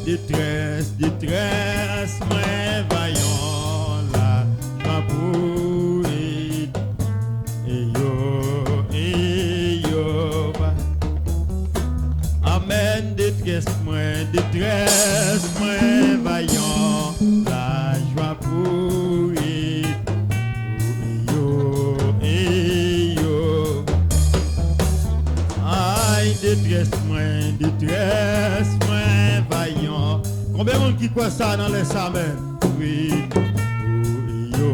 détresse, détresse, moi vaillant là, ma bouille, et yo, amen, détresse, moi vaillant, la joie pour yo, aïe, détresse, moi vaillant. Combien de monde qui croit ça dans les amen? Oui, yo,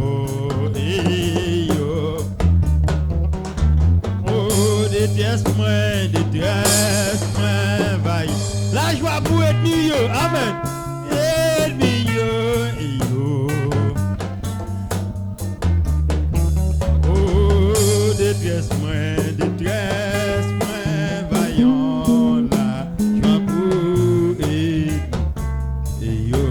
oh, détresse, moi vaillant. La joie pour être mieux, amen. Oh, détresse, moi vaillant, la joie pour yo.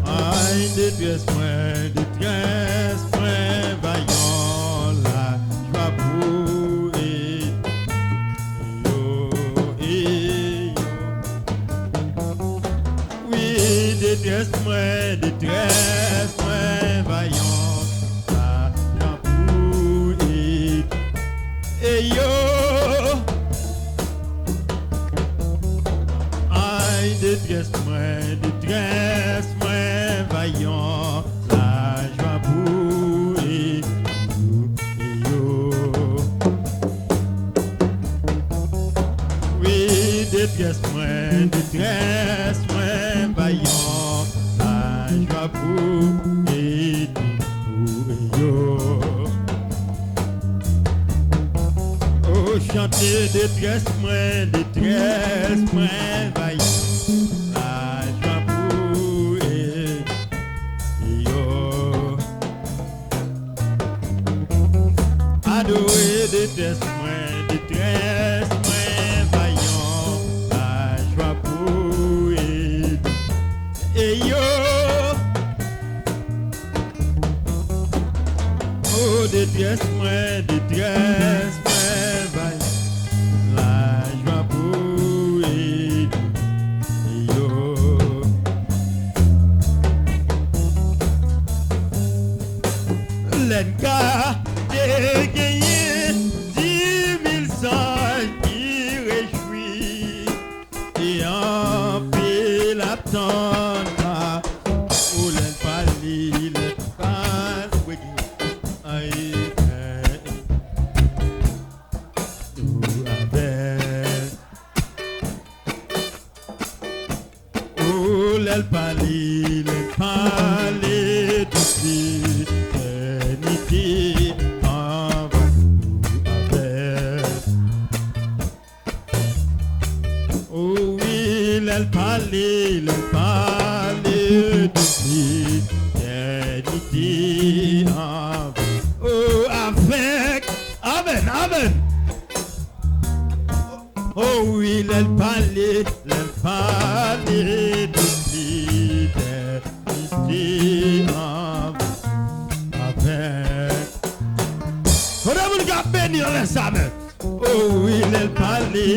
Aïe, détresse, moi vaillant, la joie pour oui, détresse, moi vaillant, la joie pour yo. Aïe, détresse, moi vaillant, la joie pour yo. Oui, détresse, moi vaillant, la joie pour yo. Oh, chantez, détresse, moi vaillant, la joie pour yo. Adorer, détresse, moi vaillant, la joie pour yo. Oh, détresse, moi vaillant, la joie pour yo. L'enca dégagé 10 000 ans qui réjouit et en paix l'attendre où l'enfali le passe aïe tout avec où l'enfali le parler depuis l'éternité en va tout avec oh oui l'enfali depuis l'éternité en va oh avec amen oh oui l'enfali depuis l'éternité en va avec on a voulu bénir les âmes oh oui l'enfali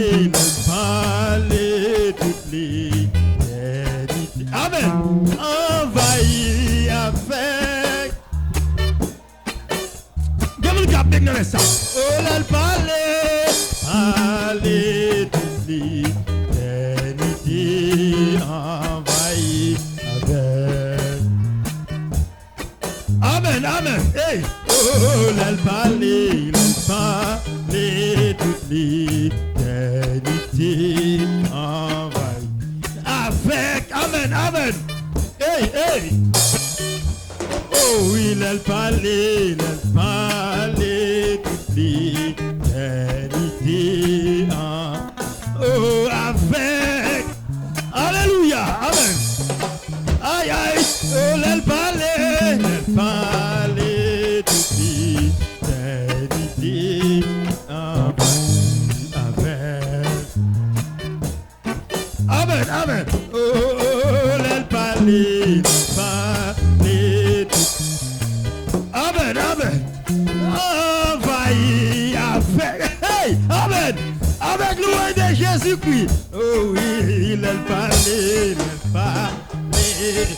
toute l'éternité amen envahi avec Dieu cap bénir les âmes oh l'enfali toute l'éternité envahi avec amen hey oh l'alphalé toute l'éternité envahi avec amen hey oh oui l'alphalé toute l'éternité oh avec alléluia amen aïe oh l'alphalé toute l'éternité avec amen oh l'alphalé amen envahi avec hey amen Avec louange de Jésus-Christ. Oh oui, il parlait, il parlait.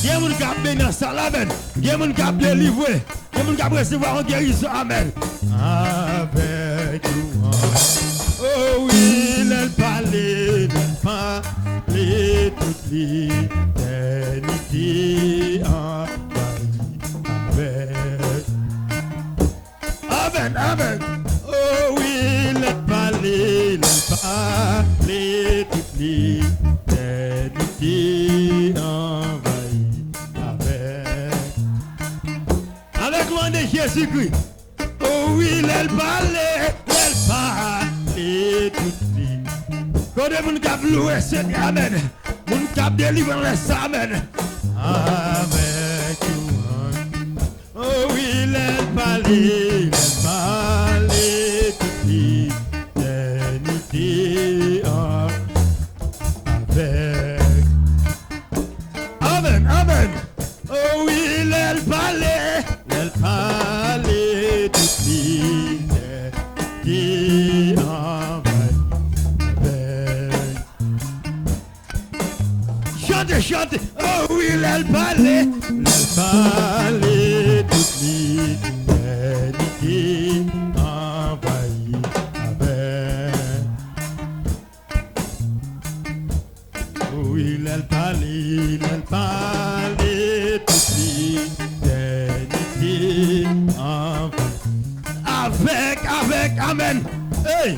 Il y a un qui a béni dans ça, amen. Il y a un qui a délivré. Il y a un qui a recevoir une guérison, amen. Avec louange. Oh oui, il parlait toute l'éternité envahie avec. Amen, amen. Oh oui, il parlait toute l'éternité envahie avec loin de Jésus-Christ. Oh oui, il parlait toute l'éternité. Quand mon cap loué, c'est amen. Mon cap délivré, laisse amen. Avec toi. Oh oui, il parlait toute l'éternité avec. Amen, amen. Oh oui, il parlait toute l'éternité chante, oh oui, elle parlait toute l'éternité envahie avec. Oh oui, elle parlait toute l'éternité envahie avec, amen. Hey!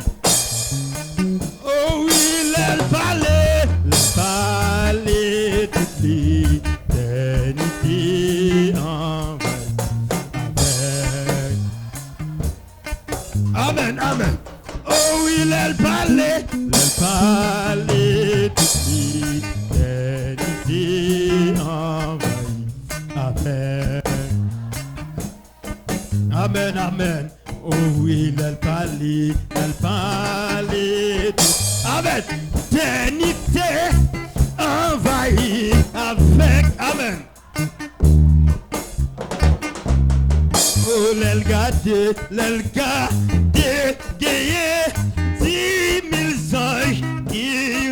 Oh oui, elle parlait toute l'éternité envahie avec. Amen, amen. Oh oui, elle parlait toute l'éternité envahie avec. Amen, amen. Oh oui, elle parlait toute. Amen. Éternité envahie avec. Amen. Oh, l'elle gardait, gagné 10 000 anges qui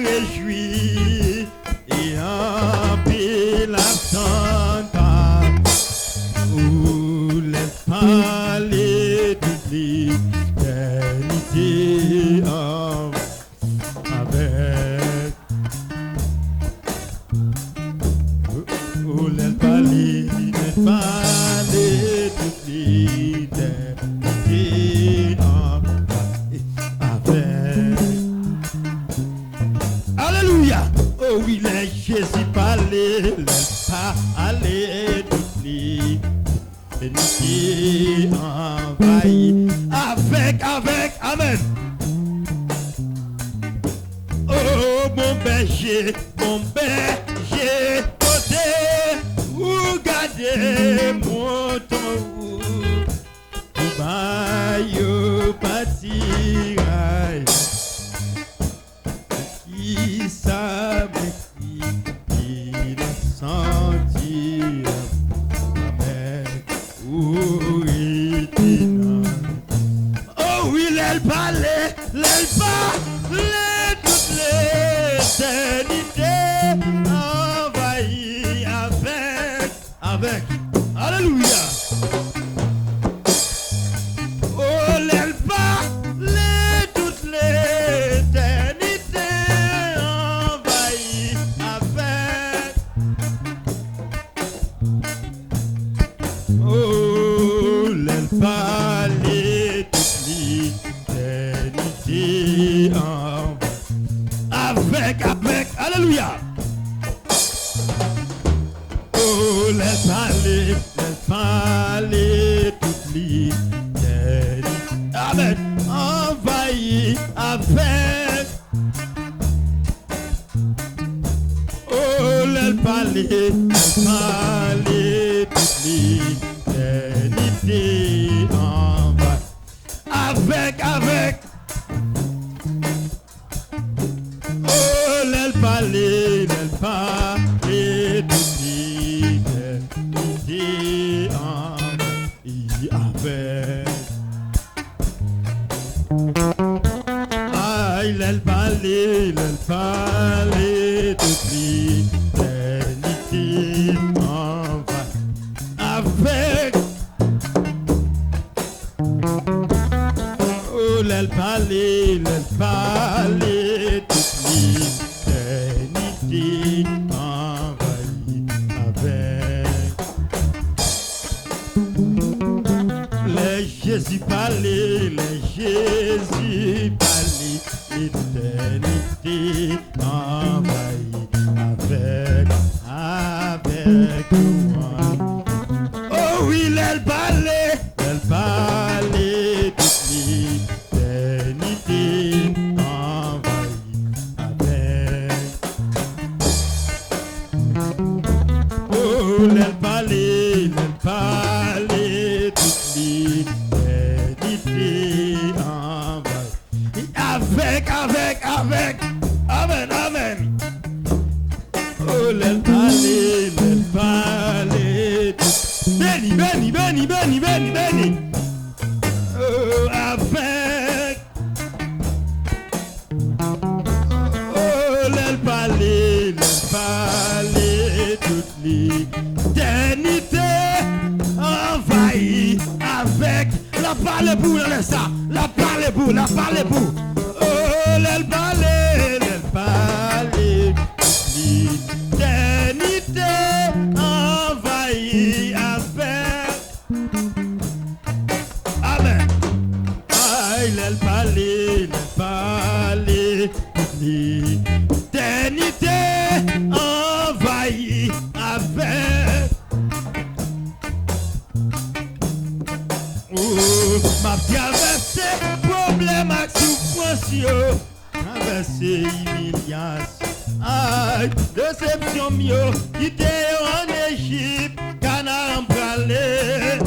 réjouissent et en pile l'attente. Oh, l'elle parlait de l'éternité avec. Oh, l'elle parlait toute l'éternité avec. Alléluia. Oh oui, les Jésus parlait toute l'éternité envahie avec, amen. Oh mon berger, côté, où garder mon temps, où baillot pâtirail, qui savait qu'il sentir avec où était. Oh oui, elle parlait toute l'éternité envahie avec. Alléluia. Oh, elle parlait toute l'éternité envahie avec. Oh, elle parlait toute l'éternité envahie avec. Alléluia. Oh, elle parlait toute l'éternité. Amen. Envahi avec. Oh, elle parlait toute l'éternité envahie avec. Oh, elle parlait toute l'éternité envahie avec. l'elle parlait depuis l'éternité en va avec. Oh, l'elle parlait depuis l'éternité envahie avec. Les Jésus parlait, l'éternité envahie avec moi. Oh oui, elle parlait toute l'éternité envahie avec. Oh, elle parlait toute l'éternité envahie avec. Amen, amen. Oh, elle parlait toute. Béni. Oh, avec. Oh, elle parlait toute l'éternité envahie avec. La parle pour ça. La parle pour. Oh, elle parlait l'éternité envahie avec. Amen. Elle parlait l'éternité envahie avec. Oh, ma traversée, problème à souffrance, traversée humiliation. Aïe, déception mio, quitté en Égypte, canard embralé.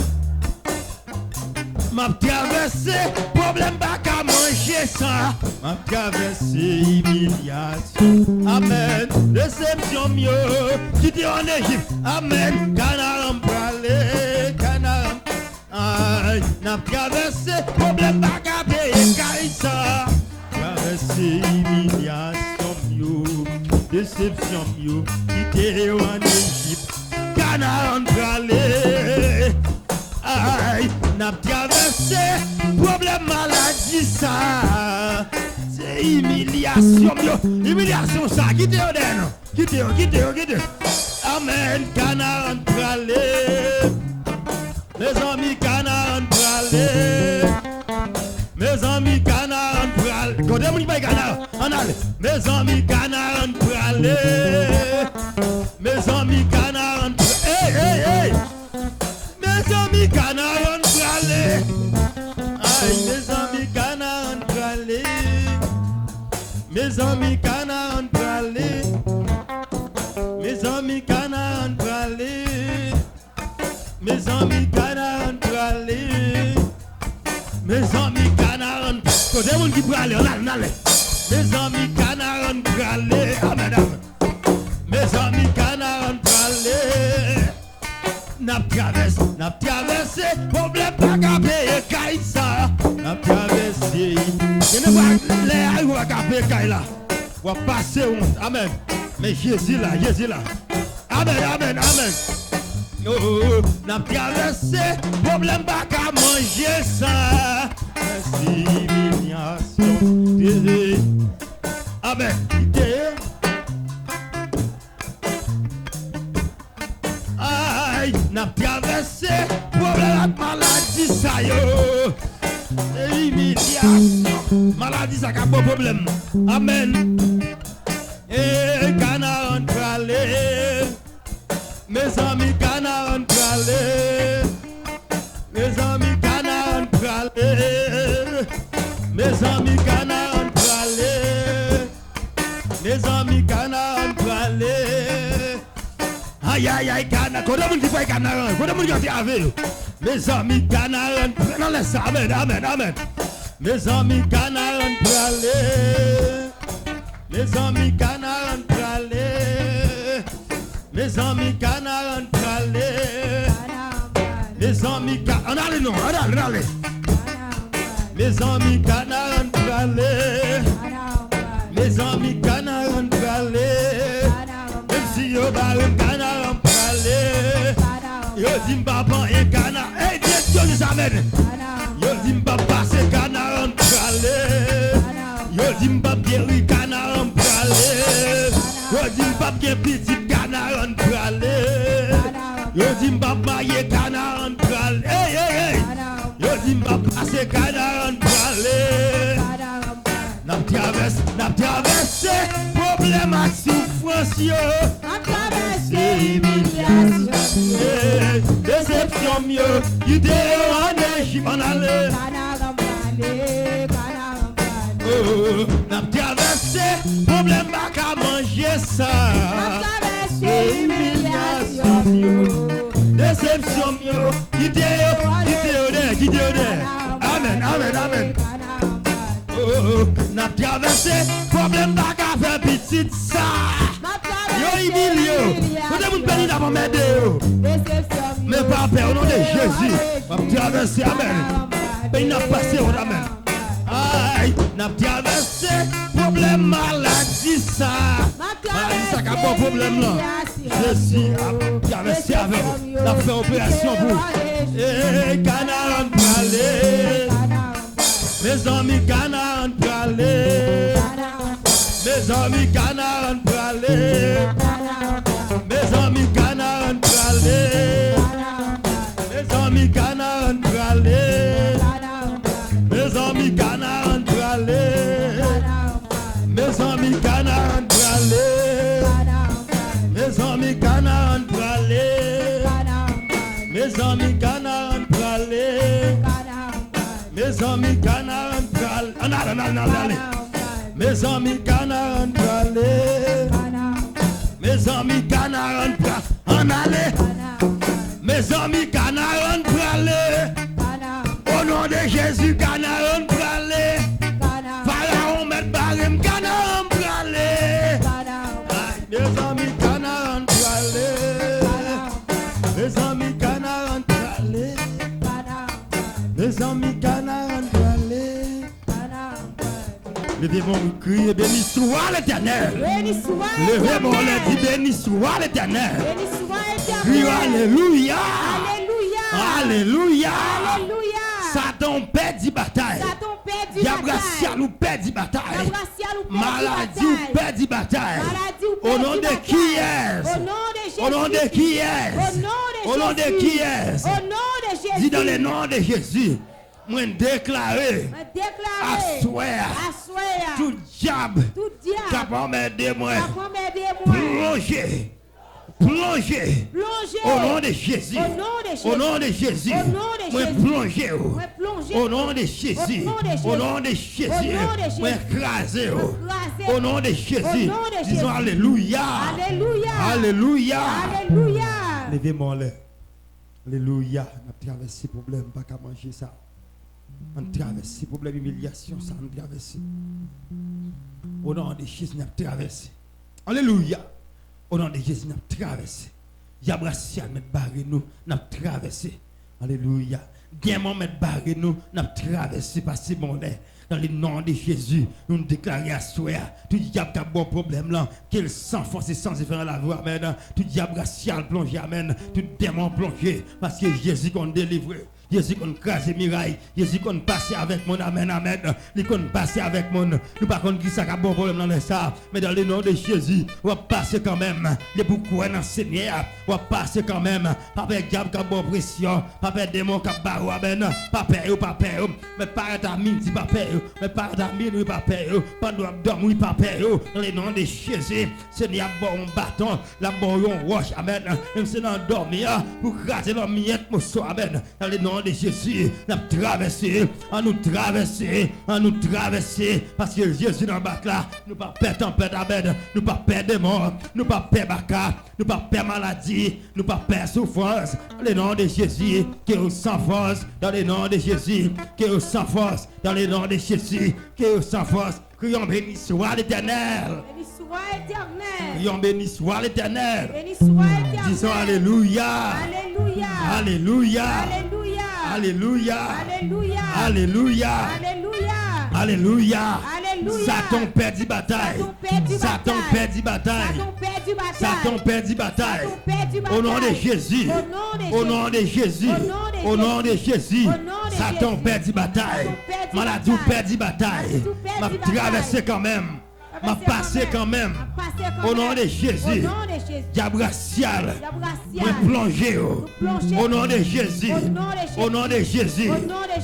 M'a traversé, problème pas qu'à manger ça. M'a traversé humiliation. Amen, déception mio, quitté en Égypte. Amen, canard embralé, canard. Aïe, n'a traversé, problème pas qu'à payer ça. Traversé humiliation mio. Déception mio, quitté en Égypte, canard embralé. Aïe, n'a traversé, problème maladie ça. C'est humiliation mio, humiliation ça, quittez quittez. Amen, canard embralé. Mes amis canard embralé. Mes amis canard embralé. Quand on dit pas canard, on allait. Mes amis canard embralé. Mes amis canard embralé. Hey. Mes amis canard embralé. Aïe, mes amis canard embralé. Mes amis canard embralé. Mes amis canard embralé. Mes amis canard embralé. Mes amis canard embralé. Côté moun qui prale, on allait. Mes amis canard embralé. Amen. Mes amis canard embralé. N'a traversé, problème pas qu'à payer Kaïsa. N'a traversé. Je ne vois les aïeux à payer Kaïla. On va passer honte. Amen. Mais Jésus là. Amen. Oh, n'a traversé, problème pas qu'à manger ça. Merci, humiliation. Amen. Aïe, n'a traversé, problème avec maladie ça yo. Humiliation. Maladie ça qui a pas problème. Amen. Et canard embralé. Mes amis canard embralé. Mes amis canard embralé. Mes amis canard embralé. Mes amis canard embralé. Aïe, canard. Quand on dit pas canard, quand on dit avec. Mes amis canard embralé. Non, laisse ça. Amen. Mes amis canard embralé. Mes amis canard embralé. Mes amis canard embralé. Mes amis canard. On allez. Mes amis canard embralé. Amen. Yo dit m'pa passer canard en pralé. Yo dit m'pa guéri canard en pralé. Yo dit m'pa bien petit canard en pralé. Yo dit m'pa marié canard en pralé. Hey hey hey. Yo dit m'pa passer canard en pralé. N'a traversé problème à souffrance yo. N'a traversé humiliation. Déception mieux. Idée en Égypte en aller. N'a traversé problème à manger ça. N'a traversé humiliation. Déception mieux. Idée Amen, amen, amen. N'a traversé problème n'a qu'à faire petite ça. Yo humilié. Vous devez bénir d'avant m'aider. Mais pas peur au nom de Jésus. N'a traversé amen. Il n'a passé au amen. Aïe, n'a traversé problème maladie ça. Maladie ça qui a bon problème là. Jésus a traversé avec vous. N'a fait opération pour. Eh, canard en parler. Mes amis canard pralé. Mes amis canard pralé. Mes amis canard pralé. Mes amis canard pralé. Mes amis canard pralé. Mes amis canard pralé. Mes amis canard pralé. Mes amis canard pralé. Mes amis canard pral, allez. Mes amis canard pralé. Mes amis canard pral, en allez. Mes amis canard pralé. Au nom de Jésus canard pralé. Pharaon met barème canard pralé. Mes amis canard pralé. Mes amis canard pralé. Mes amis canard pralé. Levez-moi crier, béni soit l'Éternel. Levez-moi les dit, béni soit l'Éternel. Criez alléluia. Alléluia. Satan perd bataille. Yabrasia nous perd bataille. Maladie nous perd bataille. Au nom de qui est? Au nom de qui est? Au nom de qui est? Dis dans le nom de Jésus. Moi déclarer à soir tout diable capable m'aider moi plonger au nom de Jésus au nom de Jésus moi plonger au nom de Jésus au nom de Jésus moi écraser au nom de Jésus disons alléluia alléluia levez-moi là alléluia n'a traversé problème pas qu'à manger ça. On traverse problème d'humiliation, ça on traverse. Au nom de Jésus, on a traversé. Alléluia. Au nom de Jésus, on a traversé. Yabrasia met barré nous, on a traversé. Alléluia. Diamant met barré nous, on a traversé par ces mondes. Dans le nom de Jésus, nous déclarons à soi, tout diable qui a bon problème là, qu'il s'enfonce sans effet dans la voie, amen. Tout diable racial plongé, amen. Tout démon plongé, parce que Jésus qu'on délivre. Jésus qu'on crase miraille, Jésus qu'on passe avec mon amen, amen. Lui qu'on passe avec mon, nous pas contre qui ça a bon problème dans le ça, mais dans le nom de Jésus, on va passer quand même. Les beaucoup dans Seigneur, on va passer quand même. Papa diable qui a bon pression, papa démon qui a barreau, amen. Papa, mais pas ta mine, dit papa, mais pas ta mine, papa, pas doit dormir, papa, dans le nom de Jésus, Seigneur, bon bâton, la bon roche, amen. Même si on dormir, pour craser la miette, mon soir, amen. Dans le nom de Jésus, nous traverser, à nous traverser, parce que Jésus dans le bac là, nous pas perdre tempête, amen, nous pas perdre des morts, nous pas perdre baka, nous pas perdre maladie, nous pas perdre souffrance, dans le nom de Jésus, qui est sans force, dans le nom de Jésus, qui est sans force, dans le nom de Jésus, qui est sans force, crions béni soit l'Éternel. Crions béni soit l'Éternel. Disons alléluia. Alléluia. Alléluia. Alléluia. Alléluia. Satan perd bataille. Satan perd bataille. Satan perd bataille. Au nom de Jésus. Au nom de Jésus. Au nom de Jésus. Satan perd bataille. Maladie perd bataille. M'a traversé quand même. M'a passé quand même. Au nom de Jésus. Diable racial. Moi plongé. Au nom de Jésus. Au nom de Jésus.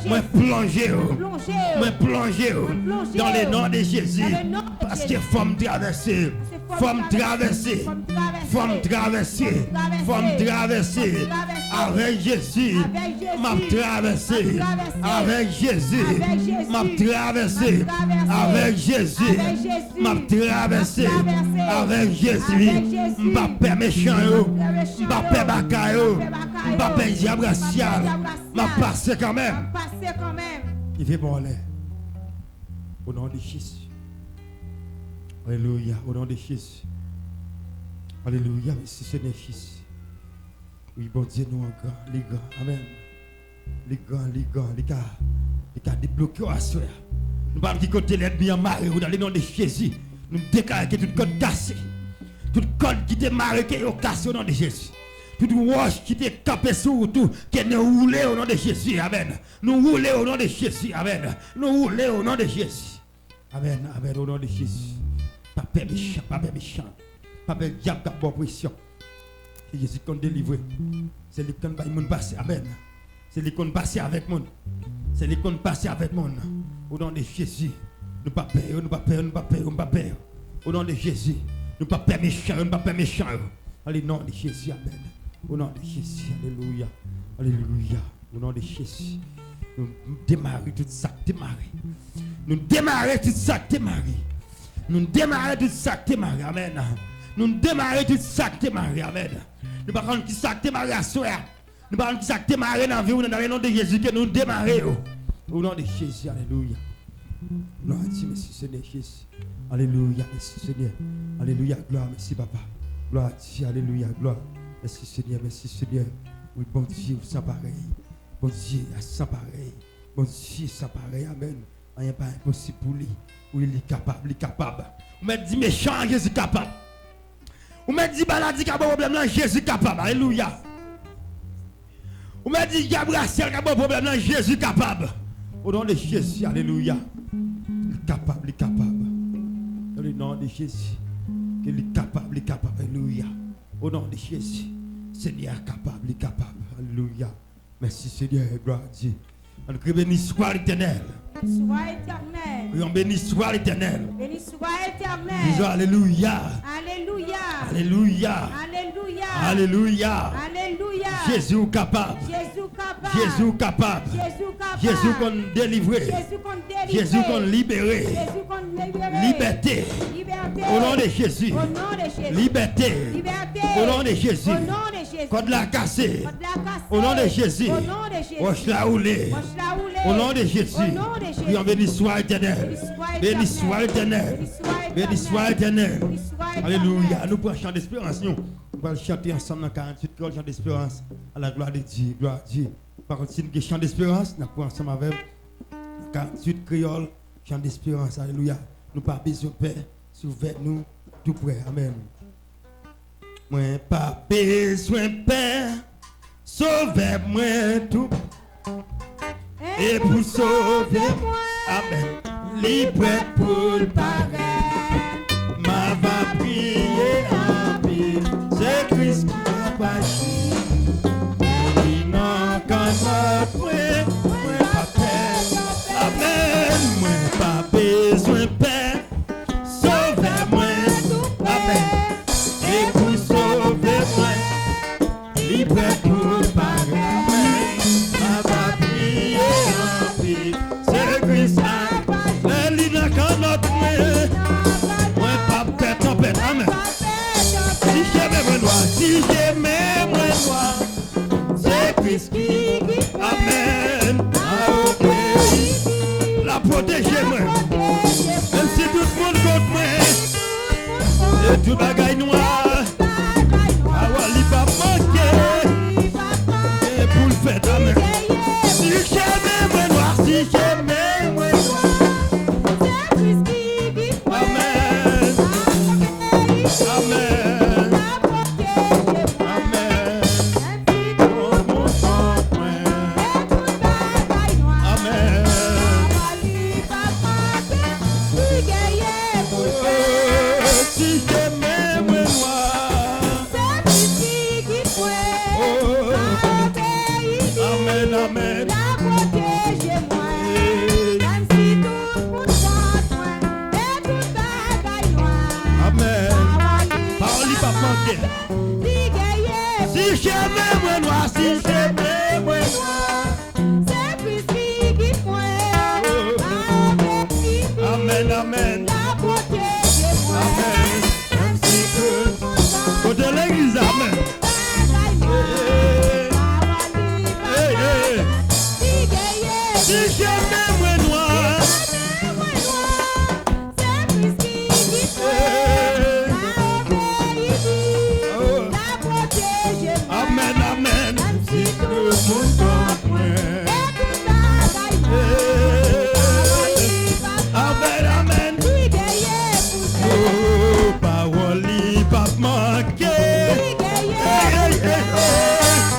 Moi plongé. Moi plongé. Dans le nom de Jésus. Parce que femme traversée. Femme traversée. Femme traversée. Femme traversée. Avec Jésus. M'a traversé. Avec Jésus. M'a traversé. Avec Jésus. M'a traversé avec Jésus. M'pa méchant yo, m'pa bakayo, m'pa diable racial. M'a passé quand même. Il fait bon l'air. Au nom de Jésus. Alléluia, au nom de Jésus. Alléluia, merci Seigneur Jésus. Oui, bon Dieu, nous encore, les gars, amen. Les gars, débloqués à soi. Nous ne pouvons pas côté l'ennemi en marée dans le nom de Jésus. Nous déclarons que tout code cassé. Tout code qui est maré qui est cassé au nom de Jésus. Tout roche qui est capé sur tout, qui nous roule au nom de Jésus. Amen. Nous roulons au nom de Jésus. Amen. Nous roulons au nom de Jésus. Amen. Amen. Au nom de Jésus. Papa méchant, papa méchant. Papa diable qui a bonne pression. C'est Jésus qui a délivré. C'est lui qui a passé. Amen. C'est lui qui a passé avec moi. C'est lui qui a passé avec moi. Au nom de Jésus, nous ne pas peur, nous ne pas peur, nous ne pas peur, nous ne pas peur. Au nom de Jésus, nous ne pas peur méchant, nous ne pas peur méchant. Allez, au nom de Jésus, amen. Au nom de Jésus, alléluia. Alléluia. Au nom de Jésus, nous démarrons tout ça, démarrer. Nous démarrons tout ça, démarrer. Nous démarrons tout ça, démarrer, amen. Nous démarrons tout ça, démarrer, amen. Nous ne pas prendre qui ça, démarrer à soi. Nous ne pas prendre qui ça, démarrer dans la vie, dans le nom de Jésus, que nous démarrons. Au nom de Jésus, alléluia. Gloire à Dieu, merci Seigneur Jésus. Alléluia, merci Seigneur. Alléluia, gloire, merci Papa. Gloire à Dieu, alléluia, gloire. Merci Seigneur, merci Seigneur. Oui, bon Dieu, sans pareil. Bon Dieu, sans pareil. Bon Dieu, sans pareil, amen. Rien pas impossible pour lui. Oui, il est capable, il est capable. On m'a dit méchant, Jésus capable. On m'a dit maladie qui a un problème, là, Jésus capable. Alléluia. On m'a dit Gabriel qui a un problème, là, Jésus capable. Au nom de Jésus, alléluia. Il est capable, il est capable. Dans le nom de Jésus. Il est capable, il est capable, alléluia. Au nom de Jésus. Seigneur capable, il est capable, alléluia. Merci Seigneur, gloire à Dieu. On béni soit l'Éternel. Sois éternel. Oui, on béni soit l'Éternel. Béni soit éternel. Disons alléluia. Alléluia. Alléluia. Alléluia. Alléluia. Alléluia. Jésus capable. Jésus capable. Jésus capable. Jésus capable. Jésus qu'on délivré. Jésus qu'on délivré. Jésus qu'on libéré. Jésus qu'on libéré. Liberté. Liberté. Au nom de Jésus. Au nom de Jésus. Liberté. Liberté. Au nom de Jésus. Au nom de Jésus. Code la cassé. Code la cassé. Au nom de Jésus. Au nom de Jésus. Roche la roulé. Roche la roulé. Au nom de Jésus. Au nom de Jésus. Oui, on béni soit éternel. Béni soit éternel. Béni soit éternel. Alléluia. Nous prenons chant d'espérance. Nous allons chanter ensemble dans 48 chants d'espérance. À la gloire de Dieu. Gloire à Dieu. Par contre, si nous avons chant d'espérance, nous prenons ensemble avec 48 créoles, chant d'espérance. Alléluia. Nous pas besoin de paix. Souvez nous tout près. Amen. Moi pas besoin de paix. Sauvez-moi tout. Et pour sauver moi, amen. Libre pour le pareil. Ma va prier en pile. C'est Christ qui m'a bâti. Il n'a qu'un autre point. Moi pas paix. Amen. Moi pas besoin de paix. Sauvez-moi. Amen. Et pour sauver moi, libre pour le pareil. Ma va prier en pile. C'est Christ. Elle n'a qu'un autre point. Moi pas paix, tempête. Amen. Si j'aimais moi noir, si j'aimais moi noir, c'est Christ qui, amen, a obéi, la protéger moi, même si tout le monde contre moi, et tout bagaille noir, alors il va manquer, et pour le faire, amen. Si j'aimais moi noir, si j'aimais moi noir, c'est Christ qui, amen, amen. Si j'aimais moi noir. C'est Christi qui pointe. Amen, amen. La protégez-moi. Même si tout pour moi et tout bagaille noire. Amen. Parole pas manquer. Si j'aimais moi noir, si j'aimais moi noir. C'est Christi qui pointe. Amen, amen. La protégez-moi. Amen. Même si tout pour moi. Côté l'église, amen. Si j'aimais moi noir. Amen, amen. Si tout le monde comprend. Amen, amen. Oh, parole pas manquer.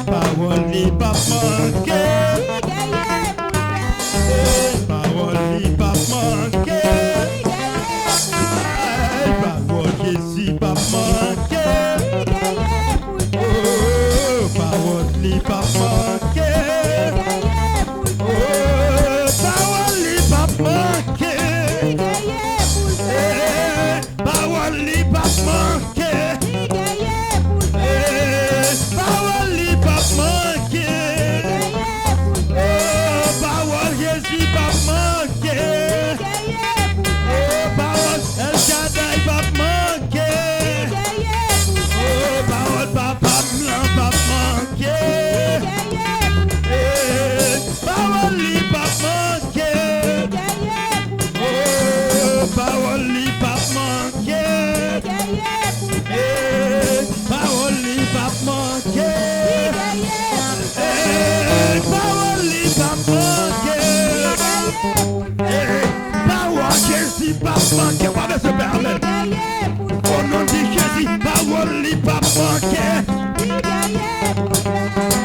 Parole pas manquer. Parole pas manquer. Parole Jésus pas manquer. Oh, parole pas manquer. Oh, parole pas manquer. Parole pas manquer. Parole pas manquer. Parole Jésus pas manquer. Parole El Shaddai pas manquer. Parole papa blanc pas manquer. Parole pas manquer. Parole pas manquer. Parole pas manquer. Parole pas manquer. Parole Jésus pas manquer. Pas de se permettre. Au nom de Jésus, parole pas manquer.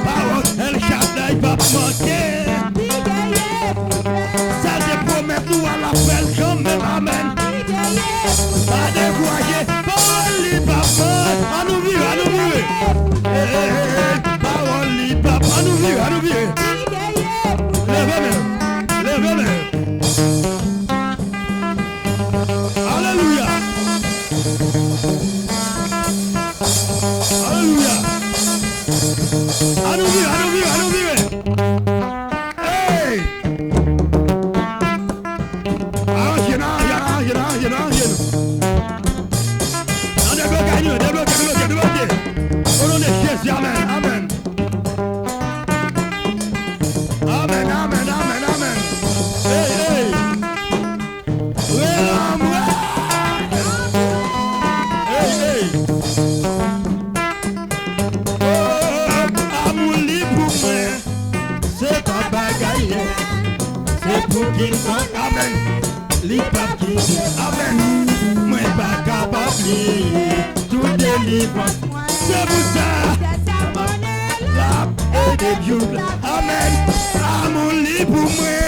Parole El Shaddai pas manquer. Ça te promet nous à la belle quand même. Amen. Pas de voyer. Parole pas manquer. À nous vivre, à nous vivre. Parole pas à nous vivre, à nous vivre. Levez-le. Levez-le. Alléluia. Alléluia. À nous vivre, à nous vivre, à nous vivre. Hey! Arrangez-nous, arrangez-nous. On débloque, débloquez. Au nom de Jésus, amen, amen. Amen, amen, amen, amen. Hey, hey. Hey, hey. Amour libre pour moi, c'est pas bagaille. C'est pour qu'il soit, amen. Libre qui dit, amen. Moi pas capable tout délivre. C'est pour ça. La et des dieux, amen. Amour libre pour moi,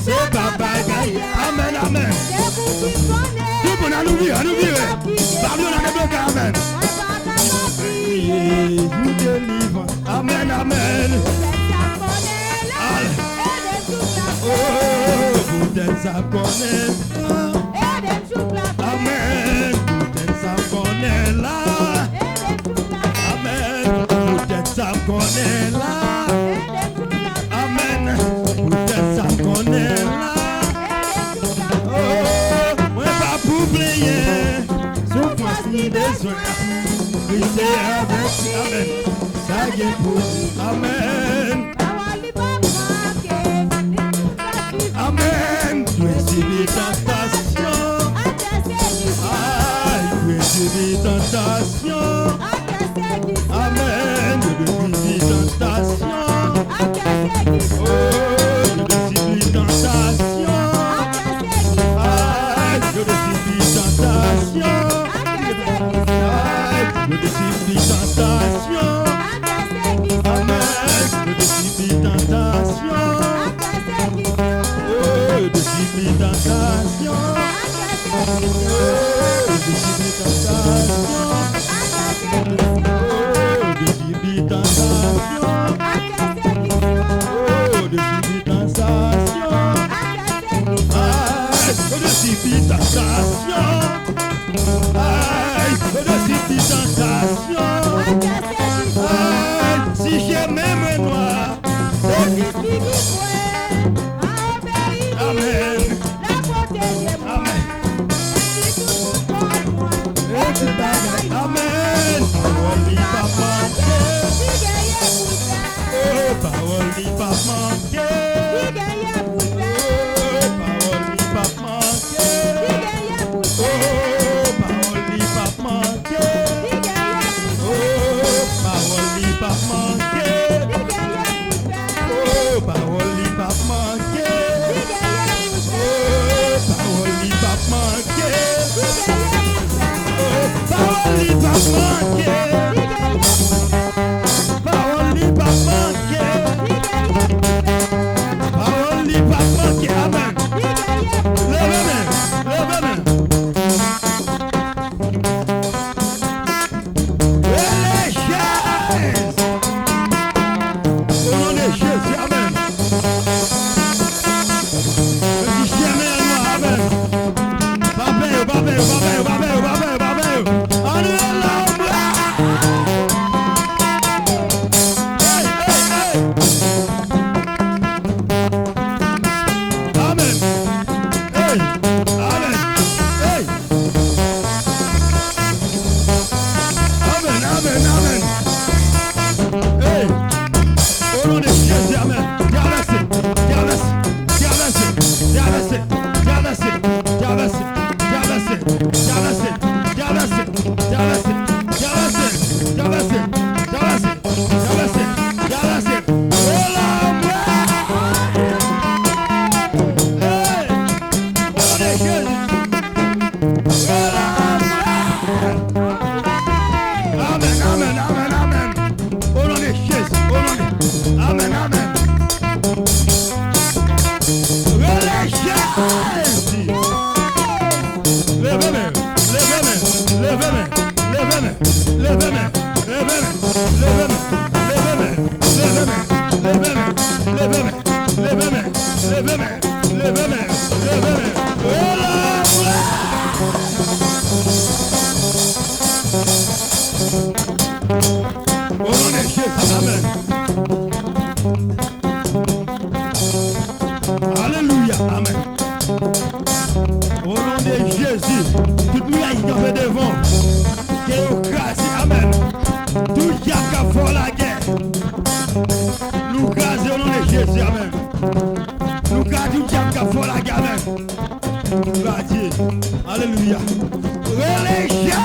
c'est pas bagaille. Amen, amen. Tout le monde à nous vivre, à nous vivre. Parlons dans les blocs, amen. Vous délivre, amen, amen. Oh, vous êtes à connaître. Amen. Vous êtes à connaître là. Amen. Vous êtes à connaître là. Amen. Vous êtes à connaître là. Oh, moi pas pour oublier. Souffrance ni besoin. Christ est avec. Amen. Ça y est pour. Amen. Amen. Tu es suivi tentation. Tu es suivi tentation. Amen. Tu es suivi tentation. Oh, tu es suivi tentation. Tu es suivi tentation. Tu es suivi tentation. Amen. Tu es suivi tentation. Oh, de tentation. Si j'ai même noir, amen, amen, amen, parole li pas manquer, oh, parole li pas manquer, oh, parole li pas manquer, oh, parole li pas manquer, oh, parole li pas manquer, oh, parole li pas manquer, oh, parole li pas manquer, oh, parole li pas manquer, parole li pas manquer, parole li pas manquer, amen. Levez-moi, levez-moi. Les chaises. Au nom de Jésus, amen. Je dis jamais à moi, amen. Babel, Babel, Babel, Babel, Babel, Babel. En l'homme. Hey, hey, hey. Amen. Hey, amen. Hey. Amen, amen, amen. Hey. Au nom de Jésus, amen. Dieu merci, Dieu merci, Dieu merci, Dieu merci, Dieu merci, Dieu merci, Dieu merci, Dieu merci, Dieu merci, Dieu merci, Dieu merci, Dieu merci, Dieu merci, Dieu merci, Dieu merci. Oh la hey. Au nom de Jésus. Oh la amen, amen, amen, amen. Au nom de Jésus, au nom de... Amen, amen. Jésus. Levez-moi, levez-moi, levez-moi, levez-moi, levez-moi, levez-moi, levez-moi, levez-moi, levez-moi, levez-moi, levez-moi, levez-moi, levez-moi, levez-moi. Oh la au nom de Jésus, amen. Alléluia, amen. Au nom de Jésus, toute muraille qui fait devant, qui est au crasé, amen. Tout qui a fait la guerre, nous crasons au nom de Jésus, amen. Nous crasons tout qui a fait la guerre, amen. Nous crasons, alléluia. Religion.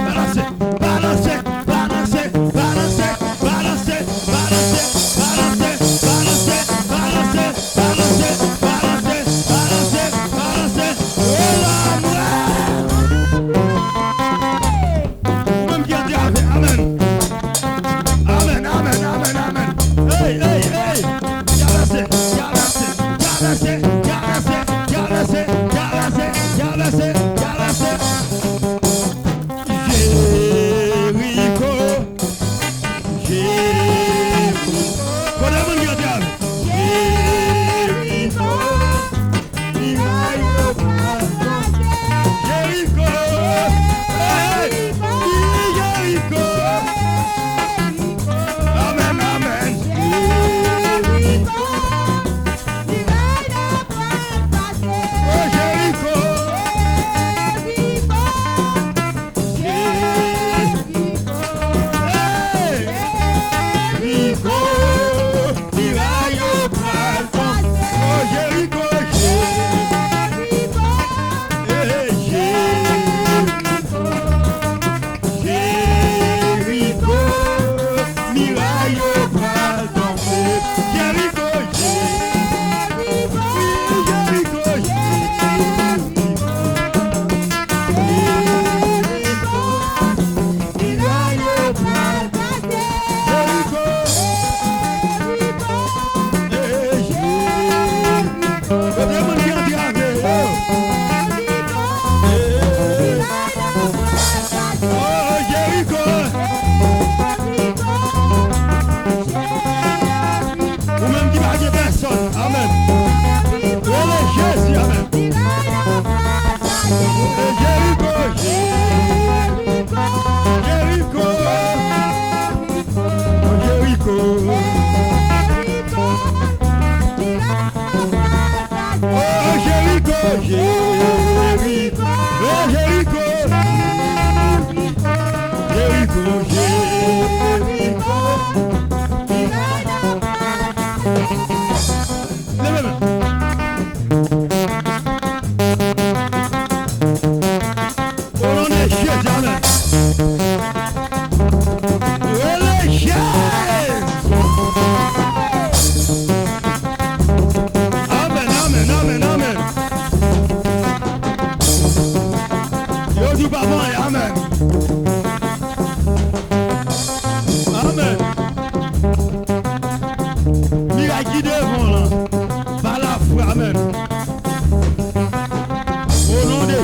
Balancez, balancez, balancez, balancez, balancez, balancez, balancez, balancez, balancez, balancez, balancez, balancez, balancez. Même qui a dit amen. Amen, amen, amen, amen. Hey, hey, hey. Balancez, balancez, balancez, balancez, balancez, balancez, balancez, balancez. Jéricho, Jéricho, comment on dit Jéricho, Jéricho, hey, Jéricho, amen, amen.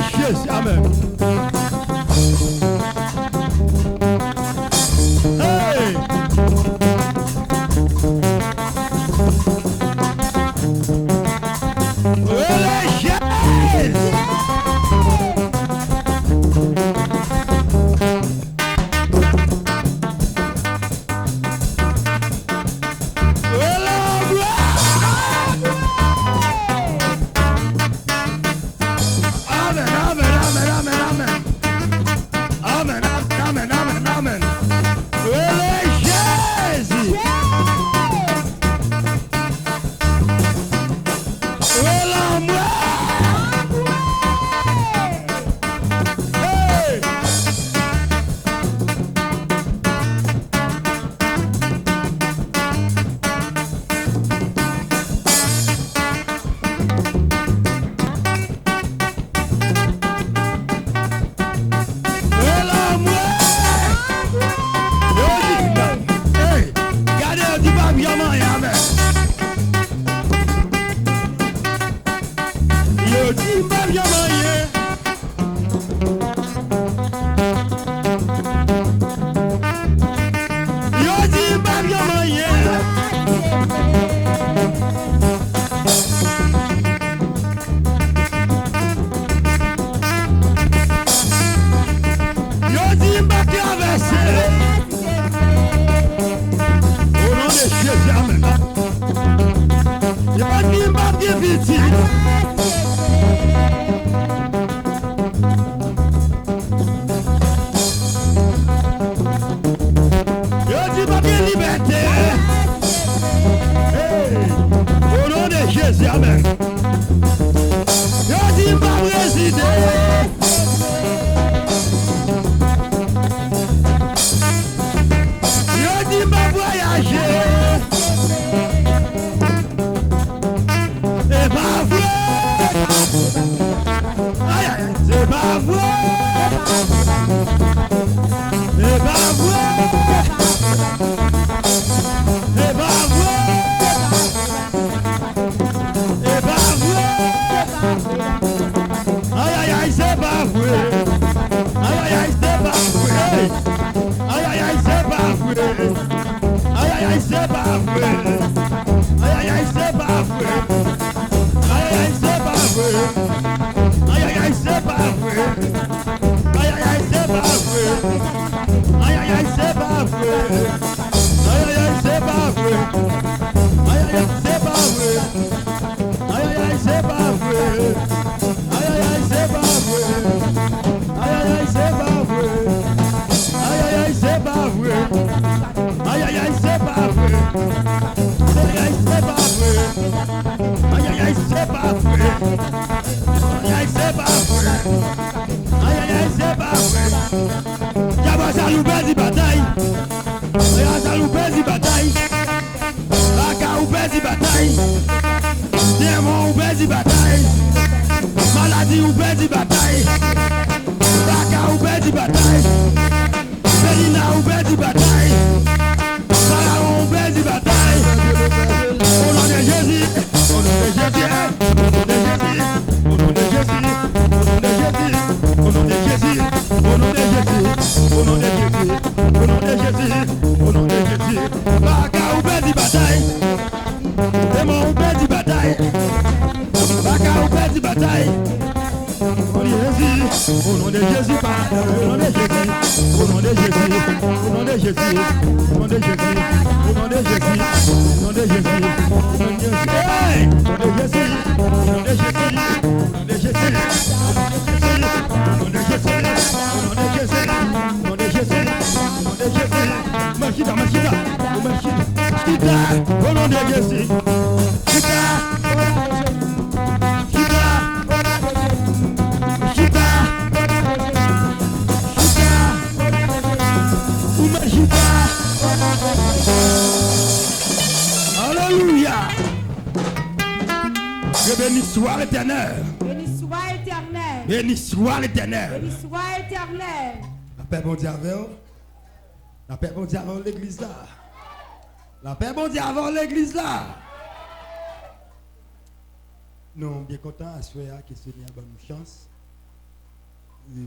Jésus, amen. Hey! Béni soit l'Éternel. Béni soit l'Éternel. Béni soit l'Éternel. Béni soit l'Éternel. La paix bon Dieu avec vous. La paix bon Dieu avant l'église là. La paix bon Dieu avant l'église là. Nous sommes bien contents à ce que le Seigneur a une chance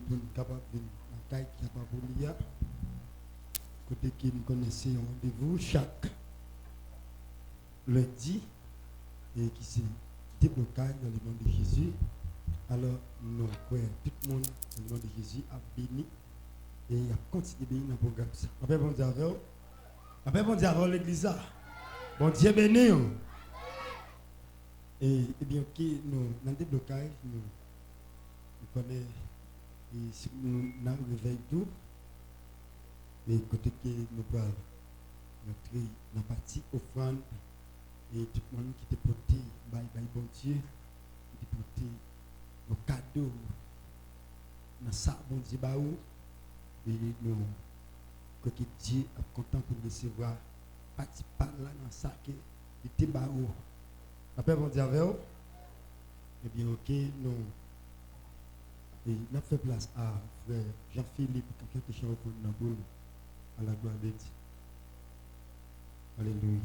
pour nous capables de la caille qui a pas pour l'IA. Côté qui nous connaissons rendez-vous chaque lundi et qui se déblocage dans le nom de Jésus. Alors, nous croyons tout le monde dans le nom de Jésus a béni et il a continué de bénir dans le programme. Après, bon Dieu, après, bon Dieu, l'église. Bon Dieu béni. Et bien, ok, nous, dans le déblocage, nous connaissons, et si nous avons réveillé tout, et côté que nous pouvons entrer dans la partie offrande, et tout le monde qui te porté, bye bon Dieu, qui te porté nos cadeaux, dans ça, bon Dieu, baou, et nous, que Dieu est content pour recevoir, partie par là dans ça, qui était baou. Après, bon Dieu, avec vous, eh bien, ok, nous, et nous fait place à frère Jean-Philippe, qui a quelque chose pour nous, à la gloire de Dieu. Alléluia.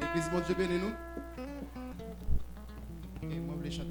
Église, bon Dieu bénis nous. Et moi, je vais chanter.